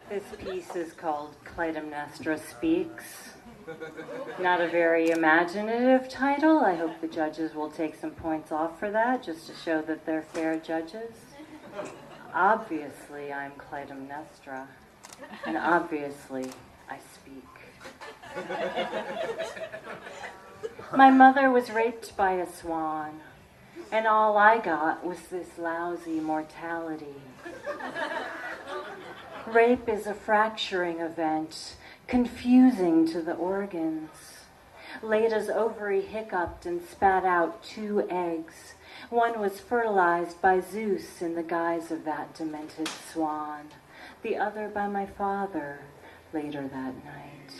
This piece is called Clytemnestra Speaks. Not a very imaginative title. I hope the judges will take some points off for that, just to show that they're fair judges. Obviously, I'm Clytemnestra, and obviously, I speak. My mother was raped by a swan, and all I got was this lousy mortality. Rape is a fracturing event, confusing to the organs. Lada's ovary hiccuped and spat out 2 eggs. One was fertilized by Zeus in the guise of that demented swan, the other by my father later that night.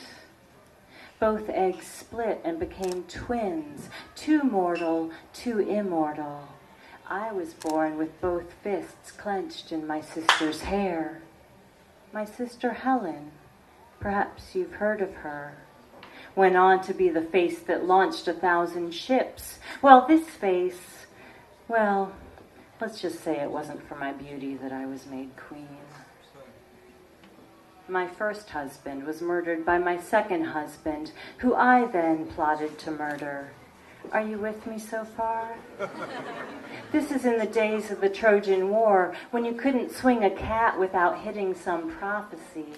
Both eggs split and became twins, 2 mortal, 2 immortal. I was born with both fists clenched in my sister's hair. My sister Helen, perhaps you've heard of her, went on to be the face that launched 1,000 ships. Well, this face, well, let's just say it wasn't for my beauty that I was made queen. My first husband was murdered by my second husband, who I then plotted to murder. Are you with me so far? This is in the days of the Trojan War, when you couldn't swing a cat without hitting some prophecy.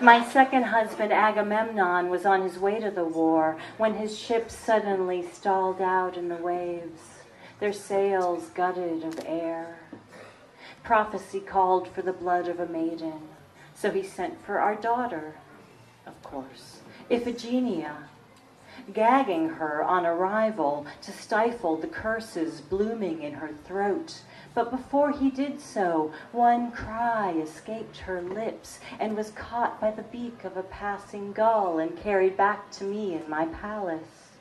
My second husband, Agamemnon, was on his way to the war when his ship suddenly stalled out in the waves, their sails gutted of air. Prophecy called for the blood of a maiden, so he sent for our daughter, of course, Iphigenia, gagging her on arrival to stifle the curses blooming in her throat. But before he did so, one cry escaped her lips and was caught by the beak of a passing gull and carried back to me in my palace.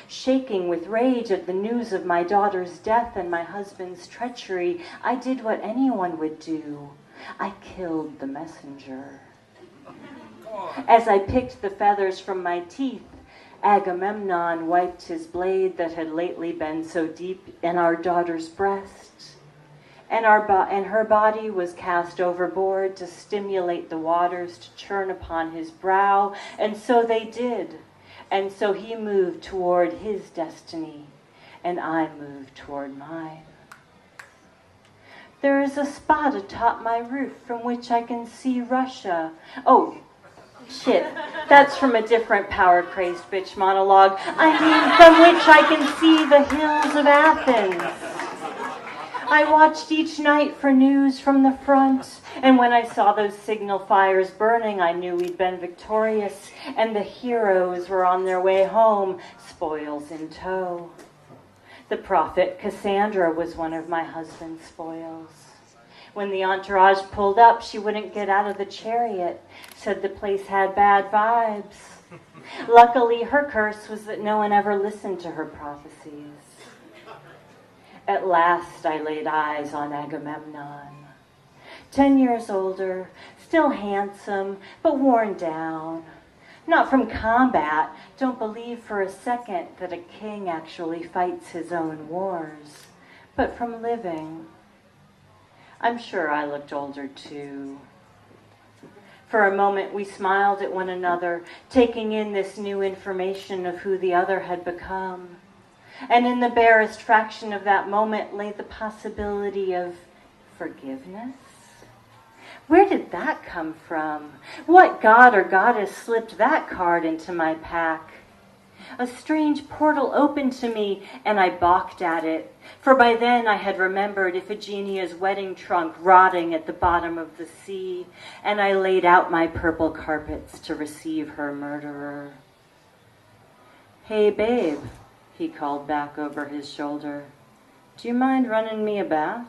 Shaking with rage at the news of my daughter's death and my husband's treachery, I did what anyone would do. I killed the messenger. As I picked the feathers from my teeth, Agamemnon wiped his blade that had lately been so deep in our daughter's breast, and her body was cast overboard to stimulate the waters to churn upon his brow, and so they did. And so he moved toward his destiny, and I moved toward mine. There is a spot atop my roof from which I can see Russia. Oh, shit, that's from a different power-crazed bitch monologue. I mean, from which I can see the hills of Athens. I watched each night for news from the front, and when I saw those signal fires burning, I knew we'd been victorious, and the heroes were on their way home, spoils in tow. The prophet Cassandra was one of my husband's spoils. When the entourage pulled up, she wouldn't get out of the chariot, said the place had bad vibes. Luckily, her curse was that no one ever listened to her prophecies. At last, I laid eyes on Agamemnon. 10 years older, still handsome, but worn down. Not from combat. Don't believe for a second that a king actually fights his own wars, but from living. I'm sure I looked older too. For a moment we smiled at one another, taking in this new information of who the other had become. And in the barest fraction of that moment lay the possibility of forgiveness. Where did that come from? What god or goddess slipped that card into my pack? A strange portal opened to me, and I balked at it, for by then I had remembered Iphigenia's wedding trunk rotting at the bottom of the sea, and I laid out my purple carpets to receive her murderer. "Hey, babe," he called back over his shoulder. "Do you mind running me a bath?"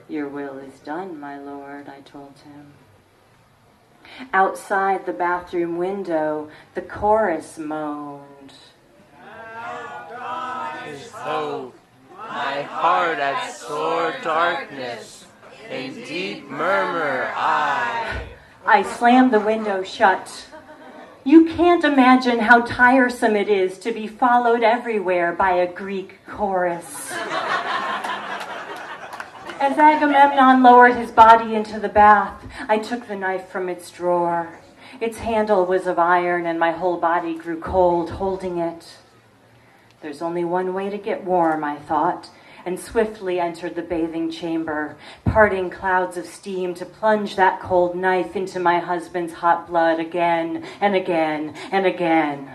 "Your will is done, my lord," I told him. Outside the bathroom window, the chorus moaned. His hope, my heart at sore darkness, in deep murmur I slammed the window shut. You can't imagine how tiresome it is to be followed everywhere by a Greek chorus. As Agamemnon lowered his body into the bath, I took the knife from its drawer. Its handle was of iron, and my whole body grew cold holding it. There's only one way to get warm, I thought, and swiftly entered the bathing chamber, parting clouds of steam to plunge that cold knife into my husband's hot blood again and again and again.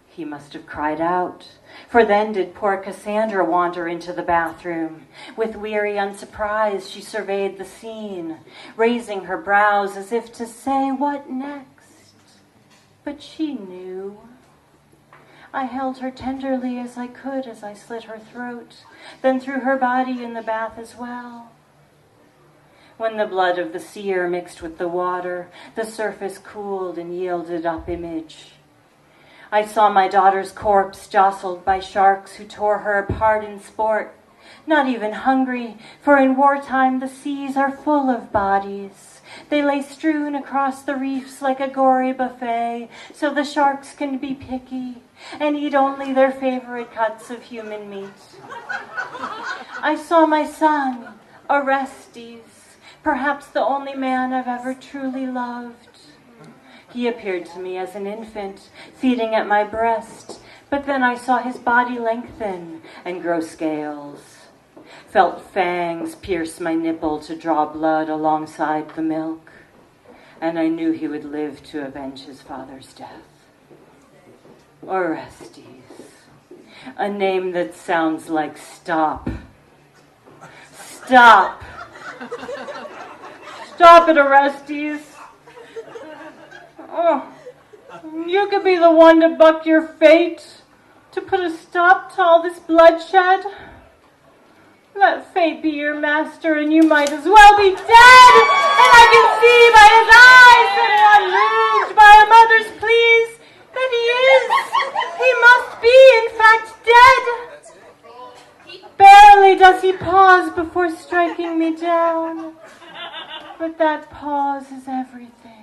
He must have cried out, for then did poor Cassandra wander into the bathroom. With weary unsurprise, she surveyed the scene, raising her brows as if to say, "What next?" But she knew. I held her tenderly as I could as I slit her throat, then threw her body in the bath as well. When the blood of the seer mixed with the water, the surface cooled and yielded up image. I saw my daughter's corpse jostled by sharks who tore her apart in sport, not even hungry, for in wartime the seas are full of bodies. They lay strewn across the reefs like a gory buffet, so the sharks can be picky and eat only their favorite cuts of human meat. I saw my son, Orestes, perhaps the only man I've ever truly loved. He appeared to me as an infant, feeding at my breast, but then I saw his body lengthen and grow scales, felt fangs pierce my nipple to draw blood alongside the milk, and I knew he would live to avenge his father's death. Orestes, a name that sounds like stop. Stop! Stop it, Orestes! Oh, you could be the one to buck your fate, to put a stop to all this bloodshed. Let fate be your master, and you might as well be dead. And I can see by his eyes that are unmoved by a mother's pleas that he must be, in fact, dead. Barely does he pause before striking me down, but that pause is everything.